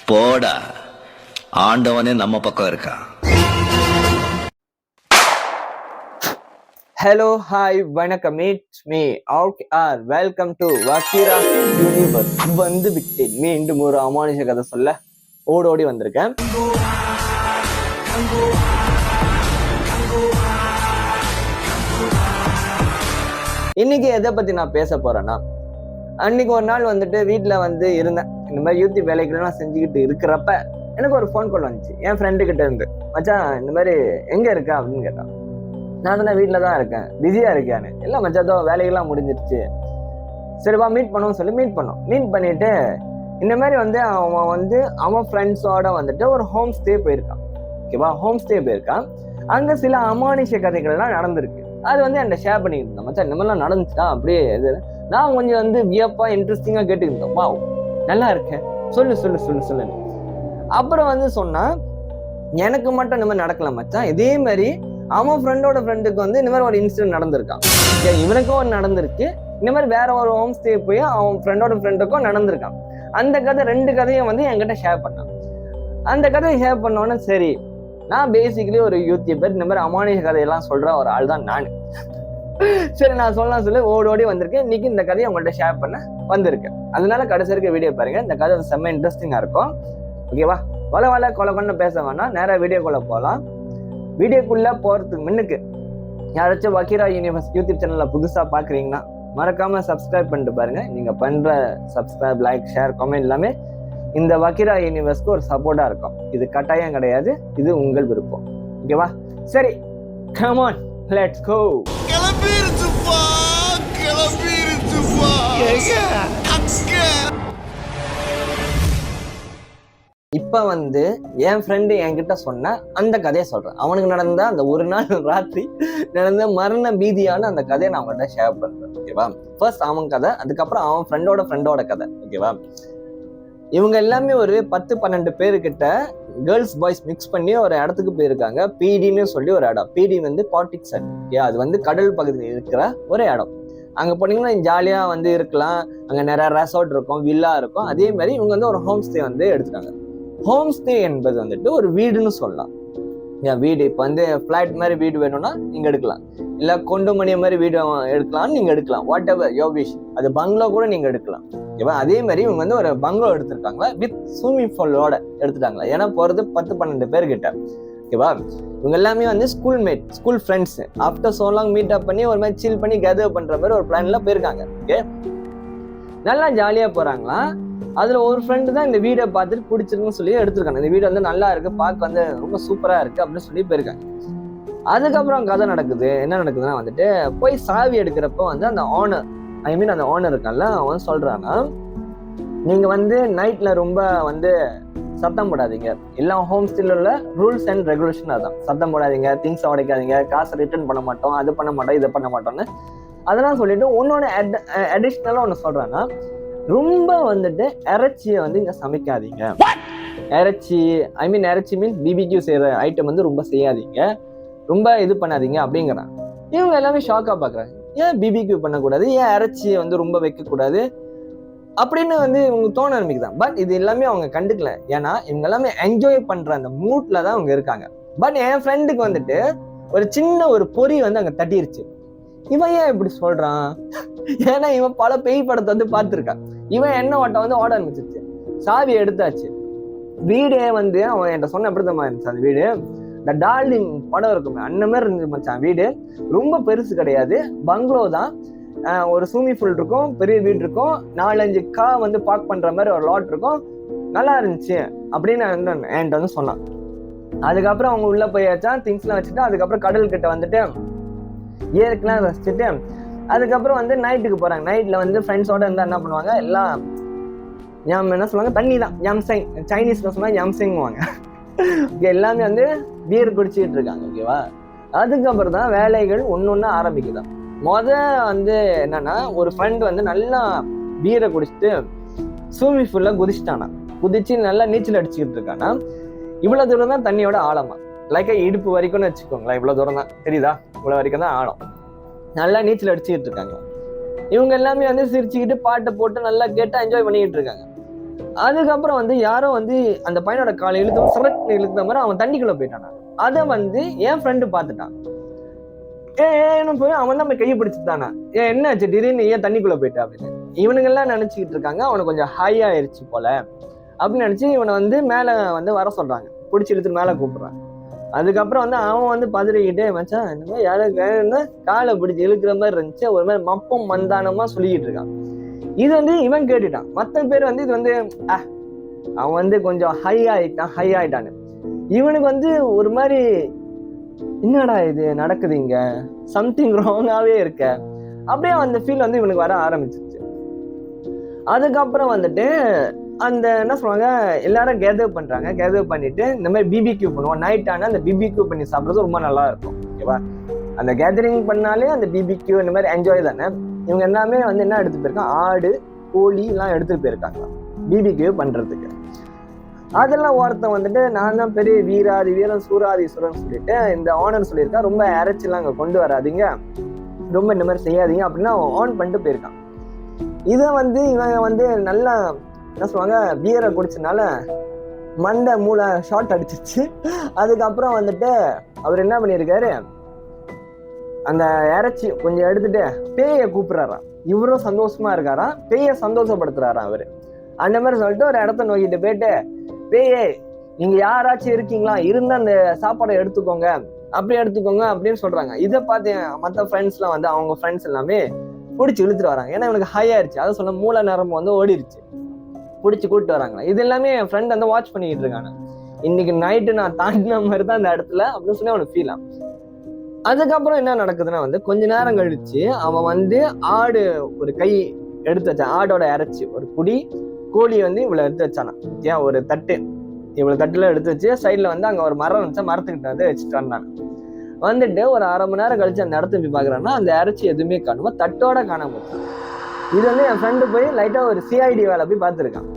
போடா, ஆண்டவனே நம்ம பக்கம் இருக்கா. ஹலோ ஹாய் வணக்கம், it's me R welcome to வக்கீரா யூனிவர்ஸ். வந்து விட்டேன் மீண்டும் ஒரு அமானுஷ கதை சொல்ல ஓடோடி வந்திருக்கேன். இன்னைக்கு எதை பத்தி நான் பேச போறேன்னா, அன்னைக்கு ஒரு நாள் வந்துட்டு வீட்டுல வந்து இருந்தேன். இந்த மாதிரி யூடியூப் வேலைகள்லாம் செஞ்சுக்கிட்டு இருக்கிறப்ப எனக்கு ஒரு ஃபோன் கால் வந்துச்சு என் ஃப்ரெண்டு கிட்ட இருந்து. மச்சான், இந்த மாதிரி எங்க இருக்க அப்படின்னு கேட்டான். நான் தானே வீட்டில் தான் இருக்கேன், பிஸியா இருக்கியான்னு. இல்லை மச்சாதோ வேலைகள்லாம் முடிஞ்சிருச்சு, சரிவா மீட் பண்ணுவோம் சொல்லி மீட் பண்ணிட்டு இந்த மாதிரி வந்து அவன் ஃப்ரெண்ட்ஸோட வந்துட்டு ஒரு ஹோம் ஸ்டே போயிருக்கான். ஓகேவா, ஹோம் ஸ்டே போயிருக்கான். அங்க சில அமானுஷ கதைகள்லாம் நடந்திருக்கு. அது வந்து என்கிட்ட ஷேர் பண்ணிக்கிட்டு இருந்தேன். மச்சான், இந்த மாதிரிலாம் நடந்துச்சுட்டா அப்படியே இது. நான் கொஞ்சம் வந்து வியப்பா இன்ட்ரெஸ்டிங்கா கேட்டுக்கிட்டேன். வா, நல்லா இருக்கேன், சொல்லு. அப்புறம் வந்து சொன்னா, எனக்கு மட்டும் இந்த மாதிரி நடக்கல மச்சான், இதே மாதிரி அவன் ஃப்ரெண்டோட ஃப்ரெண்டுக்கு வந்து இந்த மாதிரி ஒரு இன்சிடென்ட் நடந்திருக்கான். இவனுக்கும் ஒரு நடந்திருக்கு, இந்த மாதிரி வேற ஒரு ஹோம் ஸ்டே போய் அவன் ஃப்ரெண்டோட ஃப்ரெண்டுக்கும் நடந்திருக்கான். அந்த கதை 2 கதையும் வந்து என்கிட்ட ஷேர் பண்ணான். அந்த கதையை ஷேர் பண்ணோன்னே சரி, நான் பேசிக்கலி ஒரு யூடியூபர், இந்த மாதிரி அமானுஷ கதையெல்லாம் சொல்ற ஒரு ஆள் தான் நான். சரி, நான் சொல்லி ஓடி வந்திருக்கேன். இன்னைக்கு இந்த கதையை உங்கள்கிட்ட ஷேர் பண்ண வந்திருக்கேன். அதனால கடைசி இருக்க வீடியோ பாருங்க, இந்த கதை செம்ம இன்ட்ரெஸ்டிங்கா இருக்கும். ஓகேவா, கொலை கொண்டு பேச வேணாம், நேராக வீடியோக்குள்ள போகலாம். வீடியோக்குள்ள போறதுக்கு முன்னுக்கு யாராச்சும் வக்கீரா யூனிவர்ஸ் யூடியூப் சேனல்ல புதுசா பாக்குறீங்கன்னா மறக்காம சப்ஸ்கிரைப் பண்ணிட்டு பாருங்க. நீங்க பண்ற சப்ஸ்கிரைப், லைக், ஷேர், கமெண்ட் எல்லாமே இந்த வக்கீரா யூனிவர்ஸ்க்கு ஒரு சப்போர்ட்டா இருக்கும். இது கட்டாயம் கிடையாது, இது உங்கள் விருப்பம். ஓகேவா, சரி, கம் ஆன், லெட்ஸ் கோ. இப்ப வந்து என் ஃப்ரெண்டு என்கிட்ட சொன்ன அந்த கதையை சொல்றேன். அவனுக்கு நடந்த அந்த ஒரு நாள் ராத்திரி நடந்த மரண பீதியான அந்த கதையை நான் அவன்கிட்ட ஷேர் பண்றேன். ஓகேவா, ஃபர்ஸ்ட் அவன் கதை, அதுக்கப்புறம் அவன் ஃப்ரெண்டோட கதை. ஓகேவா, இவங்க எல்லாமே ஒரு 10-12 பேருக்கிட்ட கேர்ள்ஸ் பாய்ஸ் மிக்ஸ் பண்ணி ஒரு இடத்துக்கு போயிருக்காங்க. பிடின்னு சொல்லி ஒரு இடம். பிடி வந்து பாட்டிக் சட். அது வந்து கடல் பகுதியில் இருக்கிற ஒரு இடம். அங்க போனீங்கன்னா ஜாலியா வந்து இருக்கலாம். அங்க நிறைய ரெசார்ட் இருக்கும், வில்லா இருக்கும். அதே மாதிரி இவங்க வந்து ஒரு ஹோம் ஸ்டே வந்து எடுத்துட்டாங்க. ஹோம் ஸ்டே என்பது வந்துட்டு ஒரு வீடுன்னு சொல்லலாம். வீடு இப்போ வந்து பிளாட் மாதிரி வீடு வேணும்னா நீங்க எடுக்கலாம், இல்ல கொண்டுமணிய மாதிரி வீடு எடுக்கலாம்னு நீங்க எடுக்கலாம். What ever your wish. அது பங்களா கூட நீங்க எடுக்கலாம். ஓகேவா, அதே மாதிரி இவங்க வந்து ஒரு பங்களா எடுத்திருக்காங்களா, வித் ஸ்விம்மிங் பூலோட எடுத்துட்டாங்களா. ஏன்னா போறது 10-12 பேர்கிட்ட. ஓகேவா, இவங்க எல்லாமே வந்து school friends. After so long meet up பண்ணி ஒரு மாதிரி சில் பண்ணி கேதர் பண்ற மாதிரி ஒரு பிளான்ல போயிருக்காங்க. ஓகே, நல்லா ஜாலியா போறாங்களா. அதுல ஒரு ஃப்ரெண்டு தான் இந்த வீடை பார்த்துட்டு பிடிச்சிருக்குன்னு சொல்லி எடுத்திருக்காங்க. இந்த வீடு வந்து நல்லா இருக்கு, பார்க்க வந்து ரொம்ப சூப்பரா இருக்கு அப்படின்னு சொல்லி போயிருக்காங்க. அதுக்கப்புறம் கதை நடக்குது. என்ன நடக்குதுன்னா வந்துட்டு போய் சாவி எடுக்கிறப்ப வந்து அந்த ஓனர் இருக்கான்ல, அவன் சொல்றான்னா, நீங்க வந்து நைட்ல ரொம்ப வந்து சத்தம் போடாதீங்க. எல்லாம் ஹோம் ஸ்டேல உள்ள ரூல்ஸ் அண்ட் ரெகுலேஷன் அதான். சத்தம் போடாதீங்க, திங்ஸ் உடைக்காதீங்க, காசை ரிட்டர்ன் பண்ண மாட்டோம், அது பண்ண மாட்டோம், இதை பண்ண மாட்டோம்னு அதெல்லாம் சொல்லிட்டு உன்னோட அடிஷ்னலா ஒண்ணு சொல்றான்னா, ரொம்ப வந்துட்டு இறைச்சியை வந்து இங்க சமைக்காதீங்க. இறைச்சி மீன்ஸ் பிபிக்யூ செய்யற ஐட்டம் வந்து ரொம்ப செய்யாதீங்க, ரொம்ப இது பண்ணாதீங்க அப்படிங்கிறாங்க. இவங்க எல்லாமே ஷாக்கா பாக்குறாங்க. ஏன் பிபிக்யூ பண்ணக்கூடாது, ஏன் இறைச்சியை வந்து ரொம்ப வைக்கக்கூடாது அப்படின்னு வந்து இவங்க தோண ஆரம்பிக்குதான். பட் இது எல்லாமே அவங்க கண்டுக்கல. ஏன்னா இவங்க எல்லாமே என்ஜாய் பண்ற அந்த மூட்ல தான் அவங்க இருக்காங்க. பட் என் ஃப்ரெண்டுக்கு வந்துட்டு ஒரு சின்ன ஒரு பொறி வந்து அங்க தட்டிருச்சு. இவன் ஏன் இப்படி சொல்றான்? ஏன்னா இவன் பல பேய் படத்தை வந்து பார்த்துருக்கான். இவன் என்ன ஓட்ட வந்து ஓட ஆரம்பிச்சிருச்சு. சாவி எடுத்தாச்சு. வீடே வந்து அவன் என்கிட்ட சொன்ன எப்படித்தமா இருந்துச்சு அந்த வீடு. இந்த டார்லிங் படம் இருக்குமே அந்த மாதிரி இருந்துச்சு மச்சான். வீடு ரொம்ப பெருசு கிடையாது, பங்களோ தான். ஒரு ஸ்விம்மிங் பூல் இருக்கும், பெரிய வீடு இருக்கும், 4-5 கார் வந்து பார்க் பண்ற மாதிரி ஒரு லாட் இருக்கும். நல்லா இருந்துச்சு அப்படின்னு என்கிட்ட வந்து சொன்னான். அதுக்கப்புறம் அவங்க உள்ள போயாச்சா, திங்ஸ் எல்லாம் வச்சுட்டு அதுக்கப்புறம் கடல் கிட்ட வந்துட்டு ஏற்கெல்லாம் ரசிச்சுட்டு அதுக்கப்புறம் வந்து நைட்டுக்கு போறாங்க. நைட்ல வந்து ஃப்ரெண்ட்ஸோட இருந்தா என்ன பண்ணுவாங்க, எல்லாம் என்ன சொல்லுவாங்க, தண்ணி தான், யம்சைங். சைனீஸ்ல சொன்னா யம்சைங்குவாங்க. எல்லாமே வந்து பீர் குடிச்சுக்கிட்டு இருக்காங்க. ஓகேவா, அதுக்கப்புறம் தான் வேலைகள் ஒன்னொன்னு ஆரம்பிக்குதான். வந்து என்னன்னா, ஒரு ஃப்ரெண்ட் வந்து நல்லா பீரை குடிச்சிட்டு ஸ்விம்மிங் பூல்ல குதிச்சு நல்லா நீச்சல் அடிச்சுக்கிட்டு இருக்கானா. இவ்வளவு தூரம் தான் தண்ணியோட ஆழமா, லைக் இடுப்பு வரைக்கும்னு வச்சுக்கோங்களேன். இவ்வளவு தூரம் தான், தெரியுதா, இவ்வளவு வரைக்கும் தான் ஆழம். நல்லா நீச்சல் அடிச்சுக்கிட்டு இருக்காங்க. இவங்க எல்லாமே வந்து சிரிச்சுக்கிட்டு பாட்டை போட்டு நல்லா கேட்டு என்ஜாய் பண்ணிக்கிட்டு இருக்காங்க. அதுக்கப்புறம் வந்து யாரோ வந்து அந்த பையனோட காலை இழுத்து சிறப்பு இழுத்த மாதிரி அவன் தண்ணிக்குள்ள போயிட்டான். அதை வந்து என் ஃப்ரெண்டு பார்த்துட்டான். ஏன்னு போய் அவன் தான் போய் கையை பிடிச்சிட்டானா, என்ன ஆச்சு திடீர்னு ஏன் தண்ணிக்குள்ள போயிட்டா அப்படின்னு. இவனுங்க எல்லாம் நினைச்சுக்கிட்டு இருக்காங்க அவனுக்கு கொஞ்சம் ஹை ஆயிருச்சு போல அப்படின்னு நினைச்சு இவனை வந்து மேல வந்து வர சொல்றாங்க, பிடிச்சி இழுத்து மேல கூப்பிடுறான். அதுக்கப்புறம் வந்து அவன் வந்து பதறிக்கிட்டே மச்சான் இந்த மாதிரி யாரும் காலை பிடிச்சி இழுக்கிற மாதிரி இருந்துச்சு, ஒரு மாதிரி மப்பம் மந்தானமா சொல்லிக்கிட்டு இருக்கான். இது வந்து இவன் கேட்டுட்டான். மற்ற பேர் வந்து இது வந்து அவன் வந்து கொஞ்சம் ஹை ஆயிட்டான்னு. இவனுக்கு வந்து ஒரு மாதிரி என்னடா இது நடக்குது இங்க, சம்திங் ராங்காவே இருக்க, அப்படியே அந்த ஃபீல் வந்து இவனுக்கு வர ஆரம்பிச்சிருச்சு. அதுக்கப்புறம் வந்துட்டு அந்த என்ன சொல்லுவாங்க, எல்லாரும் கேதர் பண்றாங்க. கேதர் பண்ணிட்டு இந்த மாதிரி பிபிக்யூ பண்ணுவோம். நைட் ஆனா அந்த பிபிக்யூ பண்ணி சாப்பிட்றது ரொம்ப நல்லா இருக்கும். ஓகேவா, அந்த கேதரிங் பண்ணாலே அந்த பிபிக்யூ இந்த மாதிரி என்ஜாய் தானே. இவங்க எல்லாமே வந்து என்ன எடுத்துட்டு போயிருக்காங்க, ஆடு கோழி எல்லாம் எடுத்துட்டு போயிருக்காங்க பிபிக்யூ பண்றதுக்கு. அதெல்லாம் ஒருத்தன் வந்துட்டு நான் தான் பெரிய வீராதி வீரன் சூராதீஸ்வரன் சொல்லிட்டு இந்த ஆனர் சொல்லியிருக்கான், ரொம்ப இறைச்சிலாம் அங்க கொண்டு வராதிங்க, ரொம்ப இந்த மாதிரி செய்யாதீங்க அப்படின்னு அவன் ஆன் பண்ணிட்டு போயிருக்கான். இதை வந்து இவன் வந்து நல்லா என்ன சொல்லுவாங்க, பியரை குடிச்சனால மண்டை மூளை ஷார்ட் அடிச்சிருச்சு. அதுக்கப்புறம் வந்துட்டு அவர் என்ன பண்ணியிருக்காரு, அந்த இறைச்சி கொஞ்சம் எடுத்துட்டு பேயை கூப்பிடுறாராம். இவரும் சந்தோஷமா இருக்காராம், பேயை சந்தோஷப்படுத்துறாராம் அவரு. அந்த மாதிரி சொல்லிட்டு ஒரு இடத்த நோக்கிட்டு போயிட்டு, பேயே நீங்க யாராச்சும் இருக்கீங்களா, இருந்தா அந்த சாப்பாடை எடுத்துக்கோங்க, அப்படி எடுத்துக்கோங்க அப்படின்னு சொல்றாங்க. இதை பார்த்து மற்ற ஃப்ரெண்ட்ஸ் எல்லாம் வந்து அவங்க ஃப்ரெண்ட்ஸ் எல்லாமே பிடிச்சி இழுத்துட்டு வராங்க. ஏன்னா இவனுக்கு ஹை ஆயிடுச்சு, அதை சொன்ன மூளை நரம்பு வந்து ஓடிடுச்சு, பிடிச்சி கூப்பிட்டு வராங்களா. இது எல்லாமே என் ஃப்ரெண்ட் வந்து வாட்ச் பண்ணிக்கிட்டு இருக்காங்க. இன்னைக்கு நைட்டு நான் தாண்டின மாதிரி தான் அந்த இடத்துல அப்படின்னு சொல்லி அவனுக்கு ஃபீல் ஆகும். அதுக்கப்புறம் என்ன நடக்குதுன்னா வந்து கொஞ்ச நேரம் கழிச்சு அவன் வந்து ஆடு ஒரு கை எடுத்து வச்சான், ஆடோட இறைச்சி ஒரு குடி, கோழி வந்து இவ்வளவு எடுத்து வச்சானா, ஏன் ஒரு தட்டு இவ்வளவு தட்டுல எடுத்து வச்சு சைட்ல வந்து அங்க ஒரு மரம் இருந்துச்சா, மரத்துக்கிட்ட வந்து வச்சுட்டு வந்தான். வந்துட்டு ஒரு அரை மணி நேரம் கழிச்சு அந்த இடத்த போய் பாக்குறான்னா அந்த இறைச்சி எதுவுமே காணுமா, தட்டோட காணாம போச்சு. இது வந்து என் ஃப்ரெண்டு போய் லைட்டா ஒரு சிஐடி வேலை போய் பார்த்துருக்கான்,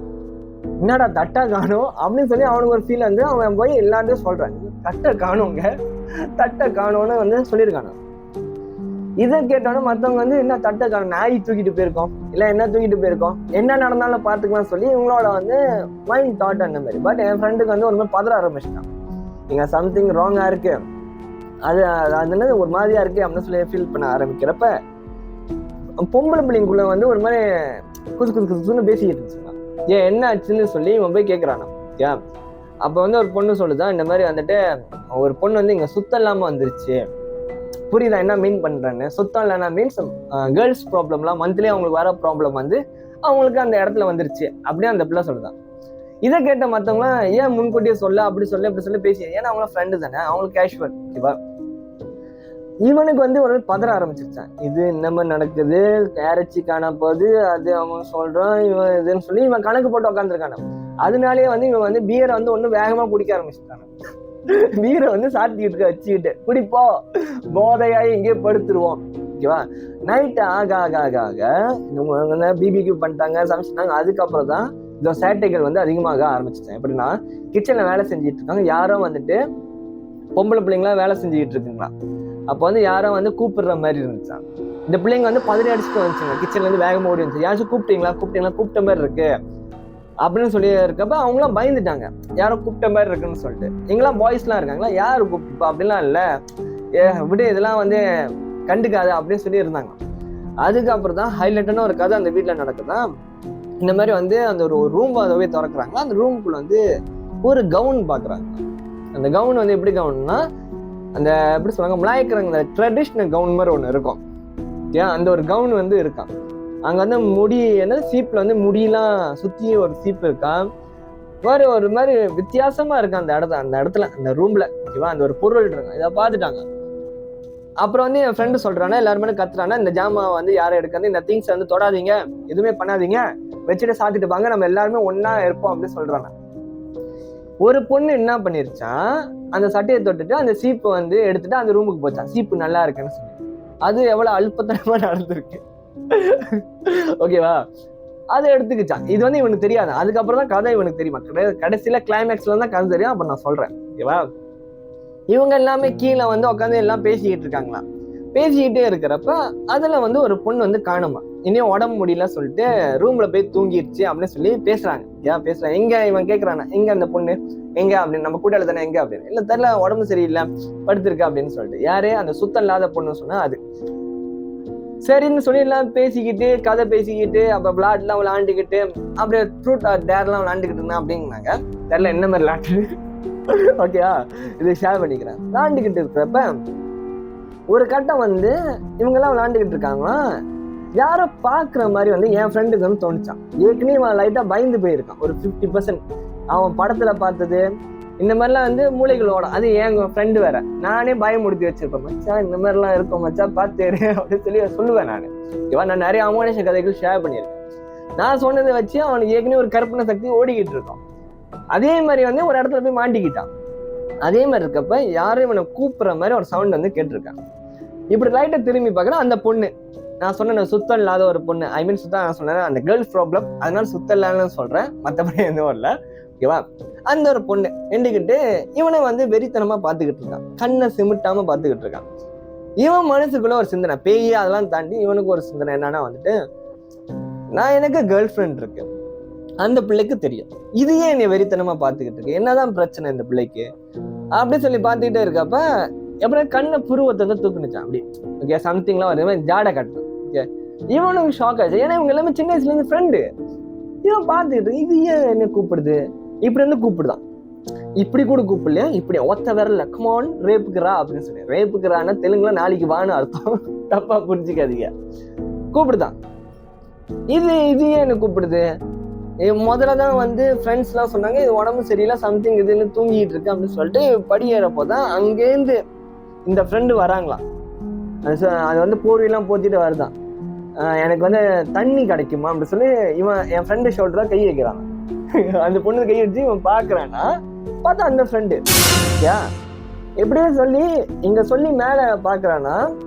என்னடா தட்டா காணும் அப்படின்னு சொல்லி அவனுக்கு ஒரு ஃபீல் வந்து அவன் போய் எல்லாத்தையும் சொல்றான், தட்டை காணுங்க தட்டை காணும்னு வந்து சொல்லியிருக்கானு. இதை கேட்டோன்னு மற்றவங்க வந்து என்ன தட்டை காணும், நாய் தூக்கிட்டு போயிருக்கோம் இல்லை என்ன தூக்கிட்டு போயிருக்கோம், என்ன நடந்தாலும் பார்த்துக்கலாம் சொல்லி இவங்களோட வந்து மைண்ட் தாட் அந்த மாதிரி. பட் என் ஃப்ரெண்டுக்கு வந்து ஒரு மாதிரி பதற ஆரம்பிச்சிட்டான், இங்க சம்திங் ராங்கா இருக்கு, அது அது ஒரு மாதிரியா இருக்கு அப்படின்னு சொல்லி ஃபீல் பண்ண ஆரம்பிக்கிறப்ப பொம்பளை பிள்ளைங்குள்ள வந்து ஒரு மாதிரி குசு குசு குசுன்னு பேசிக்கிட்டு இருந்துச்சுன்னா, ஏன் என்ன ஆச்சுன்னு சொல்லி இவன் போய் கேட்குறானா. ஏன் அப்போ வந்து ஒரு பொண்ணு சொல்லுதான், இந்த மாதிரி வந்துட்டு ஒரு பொண்ணு வந்து இங்கே சுத்தம் இல்லாமல் வந்துருச்சு, புரியுதா என்ன மீன் பண்றேன்னு. சுத்தம் இல்லைன்னா மீன்ஸ் கேர்ள்ஸ் ப்ராப்ளம்லாம் மந்த்லி அவங்களுக்கு வர ப்ராப்ளம் வந்து அவங்களுக்கு அந்த இடத்துல வந்துருச்சு அப்படியே அந்த பிள்ளை சொல்லுதான். இதை கேட்ட மற்றவங்களாம் ஏன் முன்கூட்டியே சொல்ல அப்படி சொல்லி பேசி, ஏன்னா அவங்களாம் ஃப்ரெண்டு தானே, அவங்களுக்கு கேஷுவல். ஓகேவா, இவனுக்கு வந்து ஒரு பதற ஆரம்பிச்சிருச்சான், இது இந்த மாதிரி நடக்குது, இறைச்சி காண போகுது, அது அவன் சொல்றான், இவன் இதுன்னு சொல்லி இவன் கணக்கு போட்டு உட்காந்துருக்கான. அதனாலேயே வந்து இவன் வந்து பியரை வந்து ஒன்னும் வேகமா குடிக்க ஆரம்பிச்சுட்டான். பீரை வந்து சாத்திக்கிட்டு வச்சுக்கிட்டு குடிப்போ போதையாயி இங்கே படுத்துருவோம். ஓகேவா, நைட் ஆக ஆக ஆக ஆக இவங்க பிபிக்யூ பண்ணிட்டாங்க, சமைச்சிட்டாங்க. அதுக்கப்புறம் தான் இந்த சேட்டைகள் வந்து அதிகமாக ஆரம்பிச்சிட்டேன். எப்படின்னா கிச்சன்ல வேலை செஞ்சுட்டு இருக்காங்க, யாரோ வந்துட்டு பொம்பளை பிள்ளைங்களா வேலை செஞ்சுக்கிட்டு இருக்குங்களா. அப்போ வந்து யாரோ வந்து கூப்பிடுற மாதிரி இருந்துச்சான். இந்த பிள்ளைங்க வந்து பதறி அடிச்சுட்டு வந்துச்சுங்க, கிச்சன்ல இருந்து வேகமா ஓடி வந்துச்சு, யாராச்சும் கூப்பிட்ட மாதிரி இருக்கு அப்படின்னு சொல்லி இருக்கப்ப அவங்களாம் பயந்துட்டாங்க, யாரோ கூப்பிட்ட மாதிரி இருக்குன்னு சொல்லிட்டு. எங்கெல்லாம் பாய்ஸ் எல்லாம் இருக்காங்களா, யாரு கூப்பிட்டுப்பா அப்படிலாம் இல்ல, விட இதெல்லாம் வந்து கண்டுக்காது அப்படின்னு சொல்லி இருந்தாங்க. அதுக்கப்புறம் தான் ஹைலைட்டான ஒரு கதை அந்த வீட்டுல நடக்குதான். இந்த மாதிரி வந்து அந்த ஒரு ரூம் அதவே திறக்கிறாங்க, அந்த ரூமுக்குள்ள வந்து ஒரு கவுன் பாக்குறாங்க. அந்த கவுன் வந்து எப்படி கவுன்னா, அந்த எப்படி சொல்லுவாங்க, மலாய்க்கிறாங்க ட்ரெடிஷ்னல் கவுன் மாதிரி ஒண்ணு இருக்கும். ஏன் அந்த ஒரு கவுன் வந்து இருக்கான். அங்க வந்து முடி என்ன சீப்ல வந்து முடியெல்லாம் சுத்தி ஒரு சீப்பு இருக்கான், வேற ஒரு மாதிரி வித்தியாசமா இருக்கு அந்த இடத்துல அந்த ரூம்ல. ஓகேவா, அந்த ஒரு பொருள் இருக்கு. இதை பார்த்துட்டாங்க. அப்புறம் வந்து என் ஃப்ரெண்டு சொல்றானா, எல்லாருமே கத்துறானா, இந்த ஜாமா வந்து யாரும் எடுக்காது, இந்த திங்ஸ் வந்து தொடாதீங்க, எதுவுமே பண்ணாதீங்க, வச்சுட்டு சாத்திட்டு வாங்க, நம்ம எல்லாருமே ஒன்னா இருப்போம் அப்படின்னு சொல்றாங்க. ஒரு பொண்ணு என்ன பண்ணிருச்சான், அந்த சட்டையை தொட்டுட்டு அந்த சீப்பு வந்து எடுத்துட்டு அந்த ரூமுக்கு போச்சான், சீப்பு நல்லா இருக்குன்னு சொல்லி. அது எவ்வளவு அல்பத்தனமா நடந்திருக்கு. ஓகேவா, அதை எடுத்துக்கிச்சான். இது வந்து இவனுக்கு தெரியாது. அதுக்கப்புறம் தான் கதை இவனுக்கு தெரியுமா, கடைசியில கிளைமேக்ஸ்ல தான் கதை தெரியும். அப்ப நான் சொல்றேன். ஓகேவா, இவங்க எல்லாமே கீழே வந்து உட்காந்து எல்லாம் பேசிக்கிட்டு இருக்காங்களா. பேசிக்கிட்டே இருக்கிறப்ப அதுல வந்து ஒரு பொண்ணு வந்து காணுமா. இன்னும் உடம்பு முடியல சொல்லிட்டு ரூம்ல போய் தூங்கிடுச்சு அப்படின்னு சொல்லி பேசுறாங்க. எங்க இவன் கேக்குறானா, எங்க அந்த பொண்ணு எங்க அப்படின்னு, நம்ம கூட்டாளி தானே எங்க அப்படின்னு. இல்ல தெரியல, உடம்பு சரியில்லை படுத்திருக்கா அப்படின்னு சொல்லிட்டு. யாரு அந்த சுத்தம் இல்லாத பொண்ணு சொன்னா அது. சரின்னு சொல்லி எல்லாம் பேசிக்கிட்டு கதை பேசிக்கிட்டு அப்ப விளையாட்டு எல்லாம் விளையாண்டுக்கிட்டு அப்படியே ட்ரூட் ஆர் டேர் எல்லாம் விளையாண்டுக்கிட்டு இருந்தா அப்படின்னாங்க. தெரியல என்ன மாதிரி விளையாட்டு. ஓகேவா, இதை ஷேர் பண்ணிக்கிறேன். விளையாண்டுக்கிட்டு இருக்கிறப்ப ஒரு கட்டம் வந்து இவங்க எல்லாம் விளையாண்டுக்கிட்டு இருக்காங்களா, யாரோ பாக்குற மாதிரி வந்து என் ஃப்ரெண்டுக்கு வந்து தோணுச்சான். ஏற்கனவே அவன் லைட்டா பயந்து போயிருக்கான் ஒரு 50%. அவன் படத்துல பார்த்தது இந்த மாதிரிலாம் வந்து மூளைகளோட, அது என் ஃப்ரெண்டு வேற, நானே பயமுடுத்தி வச்சிருப்பேன். மச்சான் இந்த மாதிரிலாம் இருக்கும் மச்சான் பாத்துரு அப்படின்னு சொல்லி சொல்லுவேன் நான். நான் நிறைய அமோனேஷன் கதைகள் ஷேர் பண்ணியிருக்கேன். நான் சொன்னதை வச்சு அவனுக்கு ஏற்கனவே ஒரு கற்பனை சக்தி ஓடிக்கிட்டு இருக்கான். அதே மாதிரி வந்து ஒரு இடத்துல போய் மாட்டிக்கிட்டான். அதே மாதிரி இருக்கப்ப யாரும் இவனை கூப்பிடுற மாதிரி ஒரு சவுண்ட் வந்து கேட்டிருக்கான். இப்படி லைட்டா திரும்பி பார்க்கறேன், அந்த பொண்ணு நான் சொன்ன சுத்தம் இல்லாத ஒரு பொண்ணு, ஐ மீன் சுத்தம் நான் சொன்னேன் அந்த கேர்ள்ஸ் ப்ராப்ளம், அதனால சுத்தம் இல்லான்னு சொல்றேன், மற்றபடி எதுவும் இல்லை. ஓகேவா, அந்த ஒரு பொண்ணு நின்றுக்கிட்டு இவனை வந்து வெறித்தனமா பார்த்துக்கிட்டு இருக்கான், கண்ணை சிமிட்டாம பார்த்துக்கிட்டு இருக்கான். இவன் மனசுக்குள்ள ஒரு சிந்தனை, பேய் அதெல்லாம் தாண்டி இவனுக்கு ஒரு சிந்தனை என்னன்னா வந்துட்டு, நான் எனக்கு கேர்ள் ஃப்ரெண்ட் இருக்கு, அந்த பிள்ளைக்கு தெரியும், இது ஏன் என்னை வெறித்தனமா பார்த்துக்கிட்டு இருக்கு, என்னதான் பிரச்சனை இந்த பிள்ளைக்கு அப்படின்னு சொல்லி பார்த்துக்கிட்டே இருக்கப்ப அப்புறம் கண்ணை புருவத்தை வந்து தூக்குனுச்சான் அப்படி. ஓகே, சம்திங்லாம் ஒரு ஜாடை கட்டணும். ஓகே, இவனுக்கு ஷாக் ஆயிடுச்சு, ஏன்னா இவங்க எல்லாமே சின்ன வயசுல இருந்து ஃப்ரெண்டு. இவன் பார்த்துக்கிட்டு இது ஏன் என்ன கூப்பிடுது, இப்படி வந்து கூப்பிடுதான், இப்படி கூட கூப்பிடலையா, இப்படி ஒத்த விரல கமான் ரேப்புக்குறா அப்படின்னு சொல்லி. ரேப்புக்குறான்னா தெலுங்குல நாளைக்கு வான்னு அர்த்தம், தப்பா புரிஞ்சுக்காதீங்க. கூப்பிடுதான், இது ஏன் என்ன கூப்பிடுது. முதல்ல தான் வந்து ஃப்ரெண்ட்ஸ் எல்லாம் சொன்னாங்க இது உடம்பு சரியில்லை சம்திங் இதுன்னு தூங்கிட்டு இருக்கு அப்படின்னு சொல்லிட்டு படி ஏறப்போதான் அங்கேருந்து இந்த ஃப்ரெண்டு வராங்களாம். அது வந்து போர்வையெல்லாம் போத்திட்டு வருதான். எனக்கு வந்து தண்ணி கிடைக்குமா அப்படின்னு சொல்லி இவன் என் ஃப்ரெண்டு ஷோல்டரா கை வைக்கிறான். அந்த பொண்ணு கை வச்சு இவன் பாக்குறான்னா பார்த்தா அந்த ஃப்ரெண்டு. ஓகேவா, எப்படியே சொல்லி இங்க சொல்லி மேல பாக்குறானா.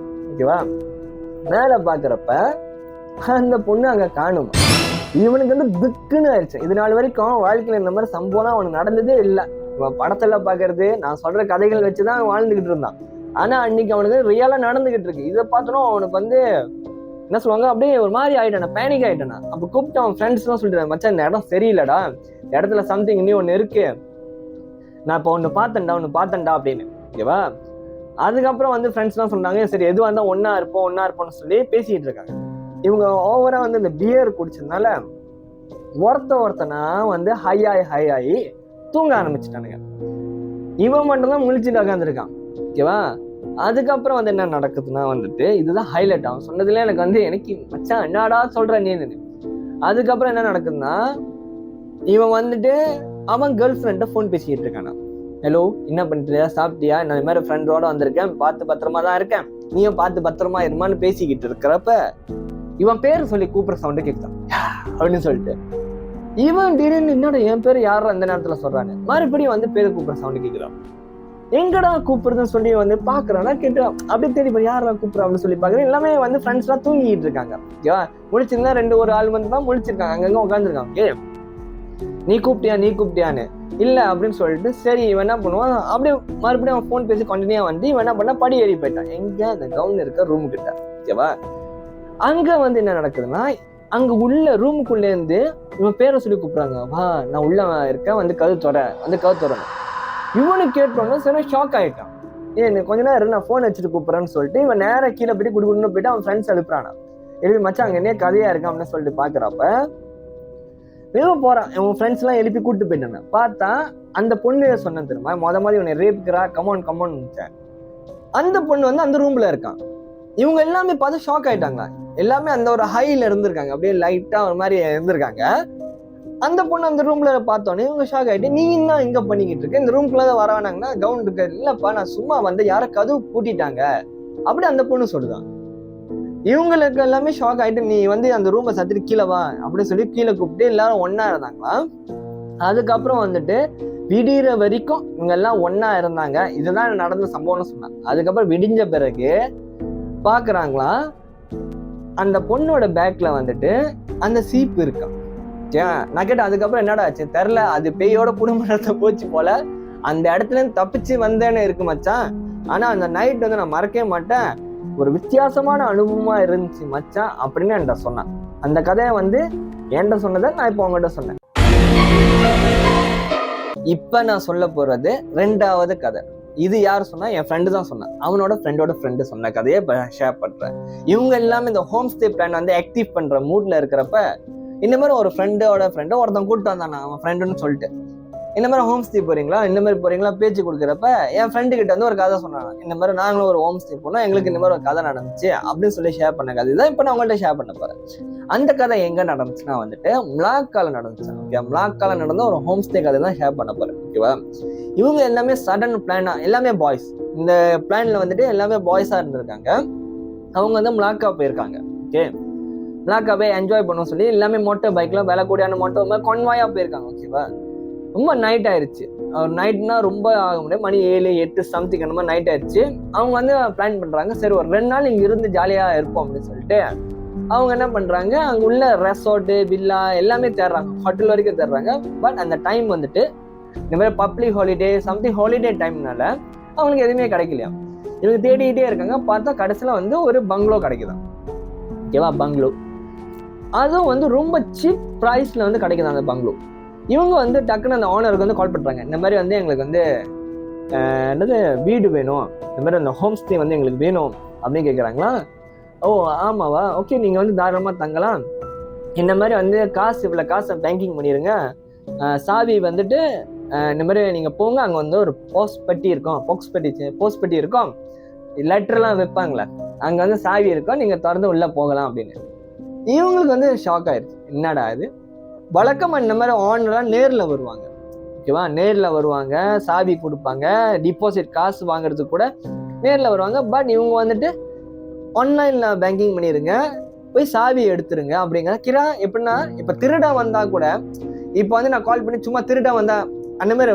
ஓகேவா, மேல பாக்குறப்ப அந்த பொண்ணு அங்க காணுமா. இவனுக்கு வந்து திக்குன்னு ஆயிடுச்சு. இது நாள் வரைக்கும் வாழ்க்கையில இந்த மாதிரி சம்பவம்லாம் அவனுக்கு நடந்ததே இல்லை. இவன் படத்துல பாக்குறது நான் சொல்ற கதைகள் வச்சுதான் வாழ்ந்துகிட்டு இருந்தான். ஆனா அன்னைக்கு அவனுக்கு ரியலா நடந்துகிட்டு இருக்கு. இதை பார்த்தோம் அவனுக்கு வந்து என்ன சொல்லுவாங்க, அப்படியே ஒரு மாதிரி ஆயிட்டானா, பேனிக் ஆயிட்டானா. அப்ப கூப்பிட்டு அவன் ஃப்ரெண்ட்ஸ் எல்லாம் சொல்லிட்டு, மச்சான் இந்த இடம் சரியில்லடா, இந்த இடத்துல சம்திங் இன்னும் ஒண்ணு இருக்கு, நான் இப்ப ஒண்ணு பார்த்தேன்டா அப்படின்னு. ஓகேவா, அதுக்கப்புறம் வந்து ஃப்ரெண்ட்ஸ் எல்லாம் சொன்னாங்க சரி எதுவா இருந்தா ஒன்னா இருப்போம்னு சொல்லி பேசிட்டு இருக்காங்க. இவங்க ஓவரா வந்து இந்த பியர் குடிச்சதுனால ஒருத்தனா வந்து ஹையாயி தூங்க ஆரம்பிச்சுட்டானுங்க. இவன் மட்டும்தான் முழிச்சுட்டு உட்காந்துருக்கான். ஓகேவா, அதுக்கப்புறம் வந்து என்ன நடக்குதுன்னா வந்துட்டு இதுதான் ஹைலைட். அவன் சொன்னதுல எனக்கு வந்து எனக்கு மச்சான் என்னடா சொல்ற நீ. அதுக்கப்புறம் என்ன நடக்குதுன்னா இவன் வந்துட்டு அவன் கேர்ள் ஃப்ரெண்ட ஃபோன் பேசிக்கிட்டு இருக்கானா. ஹலோ, என்ன பண்ணிட்டியா, சாப்பிட்டியா, நான் இந்த மாதிரி ஃப்ரெண்டோட வந்திருக்கேன், பார்த்து பத்திரமா தான் இருக்கேன், நீயும் பார்த்து பத்திரமா இருமான்னு பேசிக்கிட்டு இருக்கிறப்ப இவன் பேரு சொல்லி கூப்பிடுற சவுண்டு கேட்குதான் அப்படின்னு சொல்லிட்டு இவன் திடீர்னு என்னோட என் பேரு யாரும் அந்த நேரத்துல சொல்றாங்க, மறுபடியும் வந்து பேரு கூப்பிடுற சவுண்டு கேட்கிறான். எங்கடா கூப்பிடுறதுன்னு சொல்லி வந்து பாக்குறான்னா கேட்டு அப்படியே தேடி போய் யாரா கூப்பிடுறா அப்படின்னு சொல்லி பாக்குறேன். எல்லாமே வந்து ஃப்ரெண்ட்ஸ் எல்லாம் தூங்கிட்டு இருக்காங்க. ஓகேவா, முழிச்சிருந்தா ஒரு ஆள் வந்து தான் முழிச்சிருக்காங்க, அங்கங்க உட்காந்துருக்காங்க. ஏ நீ கூப்பிட்டியான்னு இல்ல அப்படின்னு சொல்லிட்டு சரி இவன் என்ன பண்ணுவான், அப்படியே மறுபடியும் அவன் போன் பேசி கண்டினியூ வந்து இவன் என்ன பண்ணா படி ஏறி போயிட்டான் எங்க அந்த கவுன் இருக்க ரூமு கிட்ட. ஓகேவா, அங்க வந்து என்ன நடக்குதுன்னா அங்க உள்ள ரூமுக்குள்ள இருந்து இவன் பேரை சொல்லி கூப்பிடுறாங்க, வா நான் உள்ள இருக்கேன் வந்து கதவு தோற. இவனுக்கு கேட்டோன்னா சரி ஷாக் ஆயிட்டான். ஏன் கொஞ்ச நேரம் நான் போன் வச்சுட்டு கூப்பிடுறேன்னு சொல்லிட்டு இவன் நேரம் கீழே போயிட்டு குடுக்குன்னு போயிட்டு அவன் ஃப்ரெண்ட்ஸ் எழுப்புறானா. எழுப்பி மச்சான் அங்க என்ன கதையா இருக்கான் அப்படின்னு சொல்லிட்டு பாக்குறப்ப இவன் போறான். இவன் ஃப்ரெண்ட்ஸ் எல்லாம் எழுப்பி கூப்பிட்டு போயிட்டான். பார்த்தா அந்த பொண்ணு சொன்ன தெரியுமா, மாதிரி இவனை ரேப்புக்குறா கமான் அந்த பொண்ணு வந்து அந்த ரூம்ல இருக்கான். இவங்க எல்லாமே பார்த்து ஷாக் ஆயிட்டாங்க. எல்லாமே அந்த ஒரு ஹைல இருந்திருக்காங்க, அப்படியே லைட்டா ஒரு மாதிரி இருந்திருக்காங்க. அந்த பொண்ணு அந்த ரூம்ல பார்த்தோன்னே இவங்க ஷாக் ஆயிட்டு, நீ என்ன இங்க பண்ணிக்கிட்டு இருக்க, இந்த ரூம்குள்ளதான் வர வேணாங்கன்னா கவுன் இருக்கு. இல்லப்பா நான் சும்மா வந்து யாரோ கதவு பூட்டிட்டாங்க அப்படி அந்த பொண்ணு சொல்லுதான். இவங்களுக்கு எல்லாமே ஷாக் ஆயிட்டு, நீ வந்து அந்த ரூமை சத்திட்டு கீழே வா அப்படின்னு சொல்லி கீழே கூப்பிட்டு எல்லாரும் ஒன்னா இருந்தாங்களா. அதுக்கப்புறம் வந்துட்டு விடிகிற வரைக்கும் இவங்க எல்லாம் ஒன்னா இருந்தாங்க. இதுதான் நடந்த சம்பவம்னு சொன்னாங்க. அதுக்கப்புறம் விடிஞ்ச பிறகு பாக்குறாங்களா அந்த பொண்ணோட பேக்ல வந்துட்டு அந்த சீப்பு இருக்கான். நான் கேட்டேன் அதுக்கப்புறம் என்னடா ஆச்சு தெரியல, அது பேயோட குடும்பத்தை போச்சு போல, அந்த இடத்துல இருந்து தப்பிச்சு வந்தேன்னு இருக்கு மச்சான். ஆனா அந்த நைட் வந்து நான் மறக்கவே மாட்டேன், ஒரு வித்தியாசமான அனுபவமா இருந்துச்சு மச்சான் அப்படின்னு என்கிட்ட சொன்னான். அந்த கதையை வந்து என்கிட்ட சொன்னதை நான் இப்போ உங்ககிட்ட சொன்னேன். இப்ப நான் சொல்ல போறது 2வது கதை. இது யார் சொன்னா? என் ஃப்ரெண்டு தான் சொன்னான். அவனோட ஃப்ரெண்டு சொன்ன கதையை ஷேர் பண்றேன். இவங்க எல்லாமே இந்த ஹோம் ஸ்டே பிளான் வந்து ஆக்டிவ் பண்ற மூட்ல இருக்கிறப்ப இந்த மாதிரி ஒரு ஃப்ரெண்டை ஒருத்தன் கூப்பிட்டு வந்தான், அவன் ஃப்ரெண்டுன்னு சொல்லிட்டு, இந்த மாதிரி ஹோம் ஸ்டே போறீங்களா, இந்த மாதிரி போறீங்களா பேச்சு கொடுக்குறப்ப என் ஃப்ரெண்டு கிட்ட வந்து ஒரு கதை சொன்னாங்க. இந்த மாதிரி நாங்களும் ஒரு ஹோம் ஸ்டே போனோம், எங்களுக்கு இந்த மாதிரி ஒரு கதை நடந்துச்சு அப்படின்னு சொல்லி ஷேர் பண்ண கதை தான் இப்போ நான் உங்கள்கிட்ட ஷேர் பண்ண போறேன். அந்த கதை எங்க நடந்துச்சுன்னா வந்துட்டு மலாக்கால நடந்துச்சு. ஓகே, மலாக்கால நடந்த ஒரு ஹோம் ஸ்டே கதை தான் ஷேர் பண்ண போறேன். ஓகேவா? இவங்க எல்லாமே சடன் பிளானா, எல்லாமே பாய்ஸ். இந்த பிளான்ல வந்துட்டு எல்லாமே பாய்ஸா இருந்திருக்காங்க. அவங்க வந்து மலாக்கா போயிருக்காங்க. ஓகே, மலாக்கா போய் என்ஜாய் பண்ண சொல்லி எல்லாமே மோட்டர் பைக்ல விலை கூடியான மோட்டர் கொன்வாயா போயிருக்காங்க. ஓகேவா? ரொம்ப நைட் ஆயிடுச்சு. நைட்னா ரொம்ப ஆக முடியாது, மணி 7, 8 சம்திங் அந்த மாதிரி நைட் ஆயிடுச்சு. அவங்க வந்து பிளான் பண்றாங்க, சரி ஒரு 2 நாள் இங்க இருந்து ஜாலியா இருப்போம் அப்படின்னு சொல்லிட்டு அவங்க என்ன பண்றாங்க, அங்க உள்ள ரெசார்ட்டு வில்லா எல்லாமே தேடுறாங்க, ஹோட்டல் வரைக்கும் தேடுறாங்க. பட் அந்த டைம் வந்துட்டு இந்த மாதிரி பப்ளிக் ஹாலிடே சம்திங் ஹாலிடே டைம்னால அவங்களுக்கு எதுவுமே கிடைக்கலையா. இவங்க தேடிக்கிட்டே இருக்காங்க. பார்த்தா கடைசியில வந்து ஒரு பங்களோ கிடைக்குதான். ஓகேவா? பங்களோ அதுவும் வந்து ரொம்ப சீப் ப்ரைஸ்ல வந்து கிடைக்குது அந்த பங்களோ. இவங்க வந்து டக்குன்னு அந்த ஓனருக்கு வந்து கால் பண்றாங்க, இந்த மாதிரி வந்து எங்களுக்கு வந்து என்னது வீடு வேணும், இந்த மாதிரி அந்த ஹோம் ஸ்டே வந்து எங்களுக்கு வேணும் அப்படின்னு கேட்குறாங்களா. ஓ ஆமாவா, ஓகே நீங்கள் வந்து தாராளமாக தங்கலாம், இந்த மாதிரி வந்து இவ்வளோ காசை பேங்கிங் பண்ணிடுங்க, சாவி வந்துட்டு இந்த மாதிரி நீங்கள் போங்க, அங்கே வந்து ஒரு போஸ்ட் பெட்டி இருக்கும், லெட்டர்லாம் வைப்பாங்களே, அங்கே வந்து சாவி இருக்கும், நீங்கள் திறந்து உள்ளே போகலாம் அப்படின்னு. இவங்களுக்கு வந்து ஷாக் ஆயிடுச்சு, என்னடா இது, வழக்கமா இந்த மாதிரி ஓனர்லாம் நேரில் வருவாங்க. ஓகேவா? நேரில் வருவாங்க, சாவி கொடுப்பாங்க, டிபாசிட் காசு வாங்குறதுக்கு கூட நேரில் வருவாங்க. பட் இவங்க வந்துட்டு ஆன்லைன்ல பேங்கிங் பண்ணிருங்க, போய் சாவி எடுத்துருங்க அப்படிங்கிற கிரா. எப்படின்னா இப்போ திருடா வந்தா கூட இப்போ வந்து நான் கால் பண்ணி சும்மா திருடா வந்தா அந்த மாதிரி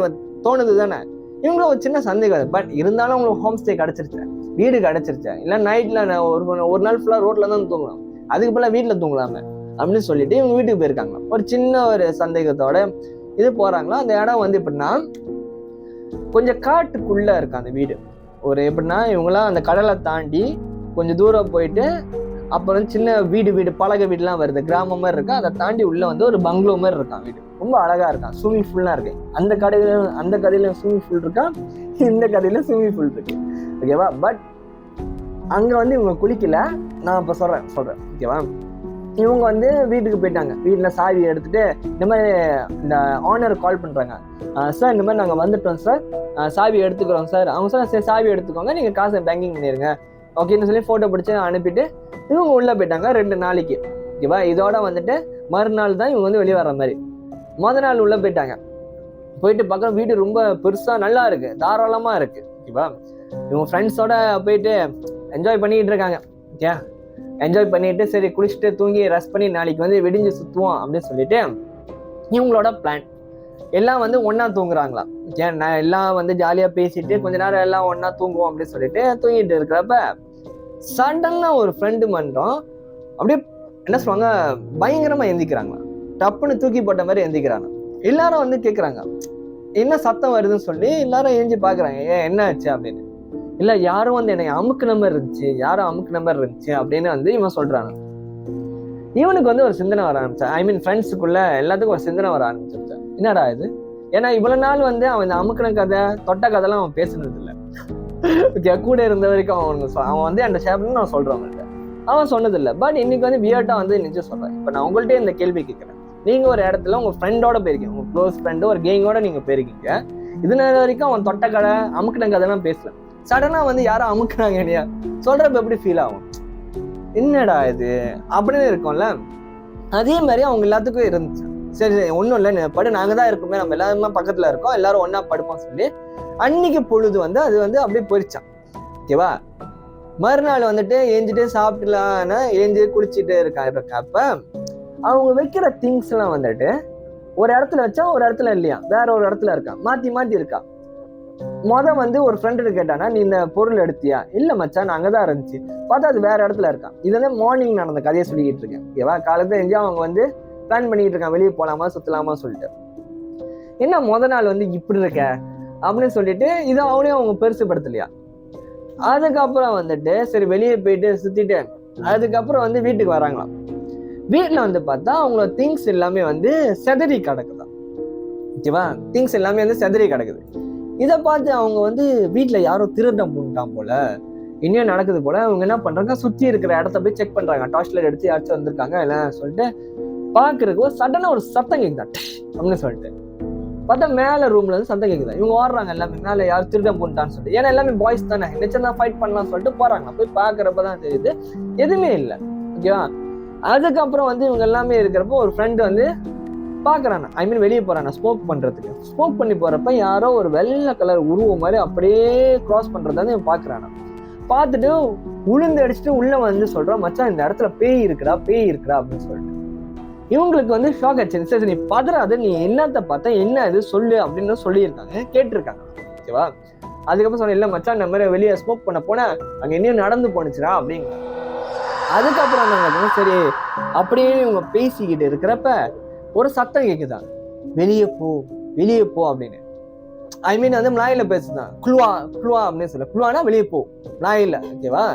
தோணுது தானே. இவங்களும் ஒரு சின்ன சந்தேகம். பட் இருந்தாலும் அவங்களுக்கு ஹோம் ஸ்டே கிடைச்சிருச்சு, வீடு கிடைச்சிருச்சு. இல்லை நைட்ல ஒரு நாள் ஃபுல்லா ரோட்ல தான் தூங்கலாம், அதுக்கு போல வீட்டில் தூங்கலாமே அப்படின்னு சொல்லிட்டு இவங்க வீட்டுக்கு போயிருக்காங்க. ஒரு சின்ன ஒரு சந்தேகத்தோட இது போறாங்களா. அந்த இடம் வந்து எப்படின்னா கொஞ்சம் காட்டுக்குள்ள இருக்கு அந்த வீடு. ஒரு எப்படின்னா இவங்களாம் அந்த கடலை தாண்டி கொஞ்சம் தூரம் போயிட்டு அப்புறம் சின்ன வீடு பழக வீடுலாம் வருது, கிராமம் மாதிரி இருக்கு. அதை தாண்டி உள்ள வந்து ஒரு பங்களோ மாதிரி இருக்கான் வீடு. ரொம்ப அழகா இருக்கான், ஸ்விம்மிங் பூல்லாம் இருக்கு. அந்த கதையில ஸ்விம்மிங் பூல் இருக்கான், இந்த கதையில ஸ்விம்மிங் பூல் இருக்கு. ஓகேவா? பட் அங்க வந்து இவங்க குளிக்கல. நான் இப்ப சொல்றேன். ஓகேவா? இவங்க வந்து வீட்டுக்கு போயிட்டாங்க. வீட்டில் சாவி எடுத்துட்டு இந்த மாதிரி இந்த ஓனர் கால் பண்றாங்க, சார் இந்த மாதிரி நாங்கள் வந்துட்டோம் சார், சாவி எடுத்துக்கிறோம் சார். அவங்க சார் சரி சாவி எடுத்துக்கோங்க, நீங்கள் காசை பேங்கிங் பண்ணிடுங்க ஓகேன்னு சொல்லி ஃபோட்டோ பிடிச்சி அனுப்பிட்டு இவங்க உள்ளே போயிட்டாங்க 2 நாளைக்கு. ஓகேவா? இதோட வந்துட்டு மறுநாள் தான் இவங்க வந்து வெளியே வர்ற மாதிரி. மொதல் நாள் உள்ளே போயிட்டு பார்க்க வீடு ரொம்ப பெருசா நல்லா இருக்கு, தாராளமா இருக்கு. ஓகேவா? இவங்க ஃப்ரெண்ட்ஸோட போயிட்டு என்ஜாய் பண்ணிட்டு இருக்காங்க. ஓகே, என்ஜாய் பண்ணிட்டு சரி குளிச்சுட்டு தூங்கி ரெஸ்ட் பண்ணி நாளைக்கு வந்து விடிஞ்சு சுற்றுவோம் அப்படின்னு சொல்லிட்டு இவங்களோட பிளான். எல்லாம் வந்து ஒன்னா தூங்குறாங்களாம். எல்லாம் வந்து ஜாலியா பேசிட்டு கொஞ்ச நேரம் எல்லாம் ஒன்னா தூங்குவோம் அப்படின்னு சொல்லிட்டு தூங்கிட்டு இருக்கிறப்ப சடன்னா ஒரு ஃப்ரெண்டு மட்டும் அப்படியே என்ன சொல்லுவாங்க, பயங்கரமா எந்திக்கிறாங்களாம். டப்புன்னு தூக்கி போட்ட மாதிரி எந்திக்கிறாங்க. எல்லாரும் வந்து கேட்குறாங்க என்ன சத்தம் வருதுன்னு சொல்லி எல்லாரும் எழுஞ்சி பாக்குறாங்க, என்ன ஆச்சு அப்படின்னு. இல்ல யாரும் வந்து என்னை அமுக்கு நம்பர் இருந்துச்சு அப்படின்னு வந்து இவன் சொல்றாங்க. இவனுக்கு வந்து ஒரு சிந்தனை வர ஆரம்பிச்சா, ஃப்ரெண்ட்ஸுக்குள்ள எல்லாத்துக்கும் ஒரு சிந்தனை வர ஆரம்பிச்சிருச்சா, என்னடா இது. ஏன்னா இவ்வளவு நாள் வந்து அவன் இந்த அமுக்கின கதை தொட்ட கதைலாம் அவன் பேசுனது இல்லை. கூட இருந்த வரைக்கும் அவன் வந்து அந்த ஷேப்னு நான் சொல்றேன் அவன்கிட்ட, அவன் சொன்னதில்லை. பட் இன்னைக்கு வந்து வியர்ட்டா வந்து நிச்சயம் சொல்றேன். இப்ப நான் உங்கள்கிட்ட இந்த கேள்வி கேட்கிறேன், நீங்க ஒரு இடத்துல உங்க ஃப்ரெண்டோட போயிருக்கீங்க, உங்க க்ளோஸ் ஃப்ரெண்டு ஒரு கேங்கோட நீங்க போயிருக்கீங்க. இது நேரம் வரைக்கும் அவன் தொட்ட கதை அமுக்கின கதைலாம் பேசல, சடனா வந்து யாரும் அமுக்குறாங்க இல்லையா, சொல்றப்ப எப்படி ஃபீல் ஆகும், என்னடா இது அப்படின்னு இருக்கும்ல. அதே மாதிரி அவங்க எல்லாத்துக்கும் இருந்துச்சு. சரி ஒன்றும் இல்லை படு, நாங்க தான் இருக்குமே, நம்ம எல்லாருமே பக்கத்துல இருக்கோம், எல்லாரும் ஒன்னா படுப்போம் சொல்லி அன்னைக்கு பொழுது வந்து அது வந்து அப்படியே போயிடுச்சான். ஓகேவா? மறுநாள் வந்துட்டு ஏஞ்சிட்டு சாப்பிட்டுலான்னு ஏஞ்சி குளிச்சுட்டு இருக்கப்ப அவங்க வைக்கிற திங்ஸ் எல்லாம் வந்துட்டு ஒரு இடத்துல வச்சா ஒரு இடத்துல இல்லையா, வேற ஒரு இடத்துல இருக்கா, மாத்தி இருக்கா. வந்து ஒரு ஃப்ரெண்டு கேட்டானா, நீ இந்த பொருள் எடுத்தியா, இல்ல மச்சான் அங்கதான் இருந்துச்சு, பார்த்தா அது வேற இடத்துல இருக்கான். இதெல்லாம் மார்னிங் நடந்த கதையை சொல்லிக்கிட்டு இருக்கேன். ஓகேவா? காலத்துல எங்கேயும் அவங்க வந்து பிளான் பண்ணிட்டு இருக்கான், வெளியே போலாமா சுத்தலாமா சொல்லிட்டு. என்ன நாள் வந்து இப்படி இருக்க அப்படின்னு சொல்லிட்டு இதை அவனையும் அவங்க பெருசுப்படுத்தலையா. அதுக்கப்புறம் வந்துட்டு சரி வெளியே போயிட்டு சுத்திட்டு அதுக்கப்புறம் வந்து வீட்டுக்கு வராங்களாம். வீட்டுல வந்து பார்த்தா அவங்களோட திங்ஸ் எல்லாமே வந்து செதறி கிடக்குதான். ஓகேவா, திங்ஸ் எல்லாமே வந்து செதறி கிடக்குது. இதை பார்த்து அவங்க வந்து வீட்டுல யாரோ திருடம் பண்ணிட்டான் போல, இன்னும் நடக்குது போல. அவங்க என்ன பண்றாங்க, சுத்தி இருக்கிற இடத்த போய் செக் பண்றாங்க. டார்ச் லைட் எடுத்து யாராச்சும் வந்திருக்காங்க எல்லாம் சொல்லிட்டு பாக்குறதுக்கு சடனா ஒரு சத்தம் கேக்குதான் அப்படின்னு சொல்லிட்டு பார்த்தா மேல ரூம்ல இருந்து சத்தம் கேக்குதா. இவங்க ஓடுறாங்க எல்லாமே, மேல யாரும் திருடம் பண்ணிட்டான்னு சொல்லிட்டு. ஏன்னா எல்லாமே பாய்ஸ் தானே, நிச்சயம் ஃபைட் பண்ணலாம்னு சொல்லிட்டு போறாங்க. போய் பாக்குறப்பதான் தெரியுது எதுவுமே இல்லை. ஓகேவா, அதுக்கப்புறம் வந்து இவங்க எல்லாமே இருக்கிறப்போ ஒரு ஃப்ரெண்டு வந்து பாக்குறாங்க, ஐ மீன் வெளியே போறாங்க ஸ்மோக் பண்றதுக்கு. ஸ்மோக் பண்ணி போறப்ப யாரோ ஒரு வெள்ளை கலர் உருவம் மாதிரி அப்படியே கிராஸ் பண்றத வந்து இவன் பாக்குறாங்க. பார்த்துட்டு உளுந்து அடிச்சுட்டு உள்ள வந்து சொல்றான், மச்சான் இந்த இடத்துல பேய் இருக்குடா அப்படின்னு சொல்லிட்டு. இவங்களுக்கு வந்து ஷாக் ஆச்சு. சரி நீ பதறாத, நீ என்னத்த பார்த்தா என்ன இது சொல்லு அப்படின்னு சொல்லியிருக்காங்க, கேட்டிருக்காங்க. ஓகேவா, அதுக்கப்புறம் சொன்ன இல்ல மச்சான் இந்த மாதிரி வெளியே ஸ்மோக் பண்ண போனா அங்க இன்னும் நடந்து போனுச்சுடா அப்படிங்க. அதுக்கப்புறம் நாங்க சரி அப்படியே இவங்க பேசிக்கிட்டு இருக்கிறப்ப ஒரு சத்தம் கேக்குதான், வெளியே போ அப்படின்னு. ஐ மீன் வந்து மலாயில பேசுதான், குளுவா அப்படின்னு சொல்ல. குளுவானா வெளியே போ, மலாயில. ஓகேவா,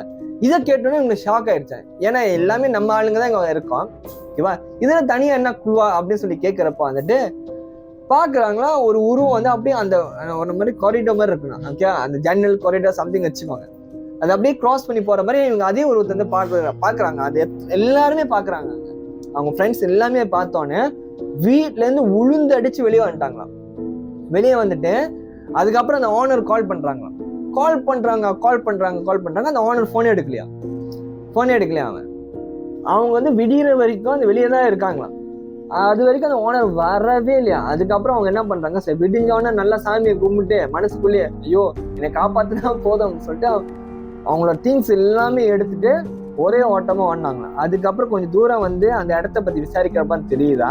இதை கேட்டோன்னே இவங்க ஷாக் ஆயிடுச்சேன். ஏன்னா எல்லாமே நம்ம ஆளுங்க தான் இங்க இருக்கோம். ஓகேவா, இதுல தனியா என்ன குளுவா அப்படின்னு சொல்லி கேட்கிறப்ப வந்துட்டு பாக்குறாங்களா ஒரு உருவம் வந்து அப்படியே அந்த ஒரு மாதிரி காரிடோர் மாதிரி இருக்கணும். ஓகே, அந்த ஜன்னல் காரிடோர் சம்திங் வச்சுக்கோங்க, அது அப்படியே கிராஸ் பண்ணி போற மாதிரி இவங்க அதே உருவத்தை வந்து பாக்குறாங்க. அது எல்லாருமே பாக்குறாங்க. அவங்க ஃப்ரெண்ட்ஸ் எல்லாமே பார்த்தோன்னே வீட்டுல இருந்து உளுந்து அடிச்சு வெளியே வந்துட்டாங்களாம். வெளியே வந்துட்டு அதுக்கப்புறம் அந்த ஓனர் கால் பண்றாங்க. அந்த ஓனர் போனே எடுக்கலையா. அவங்க வந்து விடிகிற வரைக்கும் அந்த வெளியே தான் இருக்காங்களாம். அது வரைக்கும் அந்த ஓனர் வரவே இல்லையா. அதுக்கப்புறம் அவங்க என்ன பண்றாங்க, சரி விடிஞ்சோடனே நல்லா சாமியை கும்பிட்டு மனசுக்குள்ளேயே ஐயோ என்னை காப்பாத்தினா போதும் சொல்லிட்டு அவங்களோட திங்ஸ் எல்லாமே எடுத்துட்டு ஒரே ஓட்டமா ஓடினாங்க. அதுக்கப்புறம் கொஞ்சம் தூரம் வந்து அந்த இடத்த பத்தி விசாரிக்கிறப்ப தெரியுதா,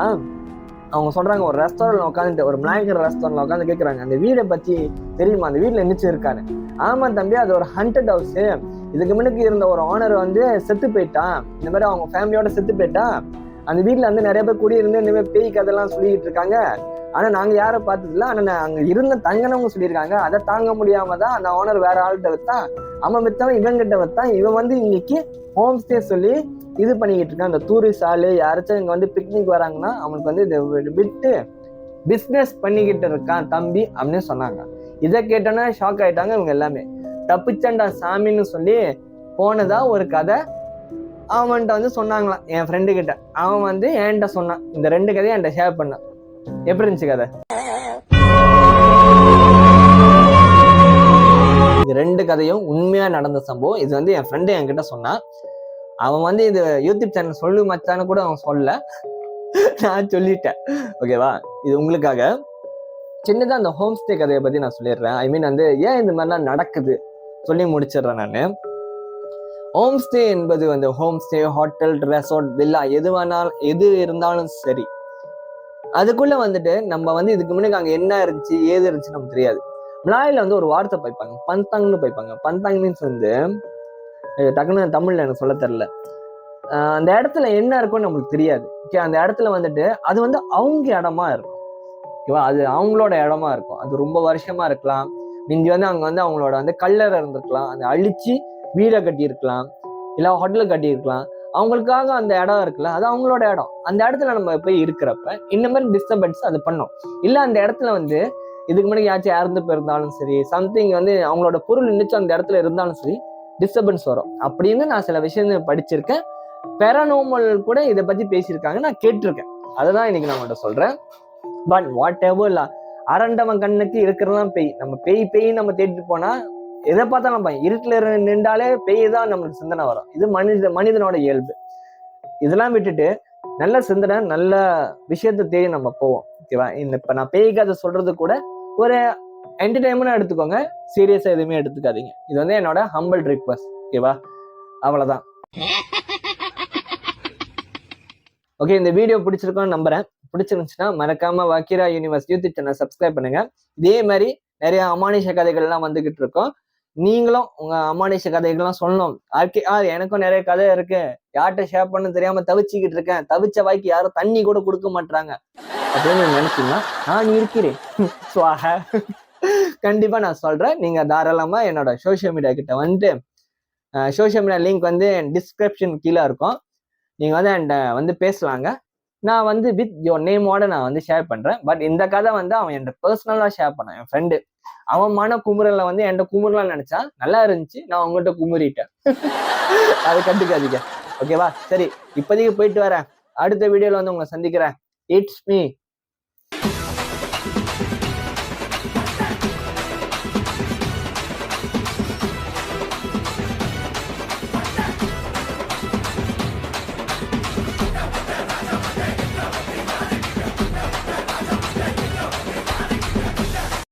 அவங்க சொல்றாங்க ஒரு ரெஸ்டாரண்ட்ல உட்காந்துட்டு, ஒரு மலாய்க்கர் ரெஸ்டாரண்ட்ல உட்காந்து கேட்கறாங்க, அந்த வீடை பத்தி தெரியுமா, அந்த வீட்டுல என்னச்சு இருக்காரு. ஆமா தம்பி, அது ஒரு ஹண்டட் ஹவுஸ். இதுக்கு முன்னுக்கு இருந்த ஒரு ஓனர் வந்து செத்து போயிட்டான், இந்த மாதிரி அவங்க ஃபேமிலியோட செத்து போயிட்டான். அந்த வீட்டுல வந்து நிறைய பேர் குடியிருந்து இந்த மாதிரி பேய் கதையெல்லாம் சொல்லிட்டு இருக்காங்க. ஆனா நாங்க யாரும் பார்த்தது இல்லை. ஆனா அங்க இருந்த தங்கனவங்க சொல்லியிருக்காங்க. அதை தாங்க முடியாம தான் அந்த ஓனர் வேற ஆள்கிட்ட வைத்தான், அவன் வித்தவன் இவங்கிட்ட வைத்தான். இவன் வந்து இன்னைக்கு ஹோம் ஸ்டே சொல்லி இது பண்ணிக்கிட்டு இருக்கான். அந்த டூரிஸ்ட் ஆளு யாராச்சும் இங்க வந்து பிக்னிக் வராங்கன்னா அவனுக்கு வந்து இதை விட்டு பிஸ்னஸ் பண்ணிக்கிட்டு இருக்கான் தம்பி அப்படின்னு சொன்னாங்க. இதை கேட்டோன்னா ஷாக் ஆயிட்டாங்க இவங்க எல்லாமே. தப்பிச்சண்டா சாமின்னு சொல்லி போனதா ஒரு கதை அவன்கிட்ட வந்து சொன்னாங்களாம் என் ஃப்ரெண்டு கிட்ட. அவன் வந்து என்கிட்ட சொன்னான், இந்த 2 கதையை என்கிட்ட ஷேர் பண்ணான். எப்படி இருந்துச்சு கதை? இது 2 கதையும் உண்மையா நடந்த சம்பவம். இது வந்து என் ஃப்ரெண்டு என்கிட்ட சொன்னான். அவன் வந்து இது யூடியூப் சேனல் சொல்லு மச்சான்னு கூட அவன் சொல்ல, நான் சொல்லிட்டேன். ஓகேவா, இது உங்களுக்காக சின்னதா அந்த ஹோம் ஸ்டே கதையை பத்தி நான் சொல்லிடுறேன். ஐ மீன் வந்து ஏன் இந்த மாதிரிலாம் நடக்குது சொல்லி முடிச்சிடுறேன் நான். ஹோம் ஸ்டே என்பது வந்து home stay, hotel, resort, villa எது இருந்தாலும் சரி, அதுக்குள்ள வந்துட்டு நம்ம வந்து இதுக்கு முன்னாடி அங்க என்ன இருந்துச்சு ஏது இருந்துச்சு நமக்கு தெரியாது. மலாயில வந்து ஒரு வார்த்தை பைப்பாங்க, பந்தாங்னு பைப்பாங்க. பந்தாங் மீன்ஸ் வந்து டக்குன்னு தமிழ்ல எனக்கு சொல்ல தெரியல. அந்த இடத்துல என்ன இருக்கும்னு நம்மளுக்கு தெரியாது. ஓகே, அந்த இடத்துல வந்துட்டு அது வந்து அவங்க இடமா இருக்கும். ஓகேவா, அது அவங்களோட இடமா இருக்கும். அது ரொம்ப வருஷமா இருக்கலாம். மிஞ்சி வந்து அங்க வந்து அவங்களோட வந்து கல்லறை இருந்திருக்கலாம், அதை அழிச்சு வீடை கட்டி இருக்கலாம், இல்ல ஹோட்டல் கட்டி இருக்கலாம். அவங்களுக்காக அந்த இடம் இருக்குல்ல, அது அவங்களோட இடம். அந்த இடத்துல நம்ம போய் இருக்கிறப்ப இந்த மாதிரி டிஸ்டர்பன்ஸ் அது பண்ணும். இல்ல அந்த இடத்துல வந்து இதுக்கு முன்னாடி யாச்சும் இறந்து போயிருந்தாலும் சரி, சம்திங் வந்து அவங்களோட பொருள் நினைச்சு அந்த இடத்துல இருந்தாலும் சரி, டிஸ்டர்பன்ஸ் வரும் அப்படின்னு நான் சில விஷயம் படிச்சிருக்கேன். பெரனோமல் கூட இதை பத்தி பேசியிருக்காங்க, நான் கேட்டிருக்கேன். அதுதான் இன்னைக்கு நான் உங்கள்கிட்ட சொல்றேன். பட் வாட் எவர், அரண்டவன் கண்ணுக்கு இருக்கிறதெல்லாம் பேய். நம்ம பேய் நம்ம தேடிட்டு போனா எதை பார்த்தா நம்ம இருட்டுல நின்றாலே பேய் தான் நம்மளுக்கு சிந்தனை வரும். இது மனிதனோட இயல்பு. இதெல்லாம் விட்டுட்டு நல்ல சிந்தனை, நல்ல விஷயத்த தேடி நம்ம போவோம். ஓகேவா, இப்ப நான் பேய் கதை சொல்றது கூட ஒரு என்டர்டைன்மெண்டா எடுத்துக்கோங்க, சீரியஸா எதுவுமே எடுத்துக்காதீங்க. இது வந்து என்னோட ஹம்பிள் ரிக்வெஸ்ட். ஓகேவா, அவ்வளவுதான். ஓகே, இந்த வீடியோ பிடிச்சிருக்கோன்னு நம்புறேன். பிடிச்சிருந்துச்சுன்னா மறக்காம வாக்கிரா யூனிவர்ஸ் யூடியூப் சேனல் சப்ஸ்கிரைப் பண்ணுங்க. இதே மாதிரி நிறைய அமானுஷ கதைகள் எல்லாம் வந்துகிட்டு இருக்கோம். நீங்களும் உங்க அமானுஷ கதைகள்லாம் சொல்லணும். எனக்கும் நிறைய கதை இருக்கு, யார்கிட்ட ஷேர் பண்ண தெரியாம தவிச்சுக்கிட்டு இருக்கேன், தவிச்ச வாய்க்கு யாரும் தண்ணி கூட கொடுக்க மாட்டாங்க அப்படின்னு நினைச்சீங்கன்னா நான் இருக்கிறேன். கண்டிப்பா நான் சொல்றேன். நீங்க தாராளமா என்னோட சோஷியல் மீடியா கிட்ட வந்துட்டு சோஷியல் மீடியா லிங்க் வந்து டிஸ்கிரிப்ஷன் கீழே இருக்கும். நீங்க வந்து என்கிட்ட வந்து பேசலாங்க. நான் வந்து வித் யோர் நேமோட நான் வந்து ஷேர் பண்றேன். பட் இந்த கதை வந்து அவன் என்கிட்ட பர்சனலா ஷேர் பண்ணான், என் ஃப்ரெண்டு. அவன் மன குமுறல வந்து என்கிட்ட குமுறலாம்னு நினைச்சான். நல்லா இருந்துச்சு, நான் உங்ககிட்ட குமுறிட்டேன். அது கண்டுக்காதீங்க. ஓகேவா? சரி, இப்போதைக்கு போயிட்டு வரேன். அடுத்த வீடியோல வந்து உங்களை சந்திக்கிறேன். It's me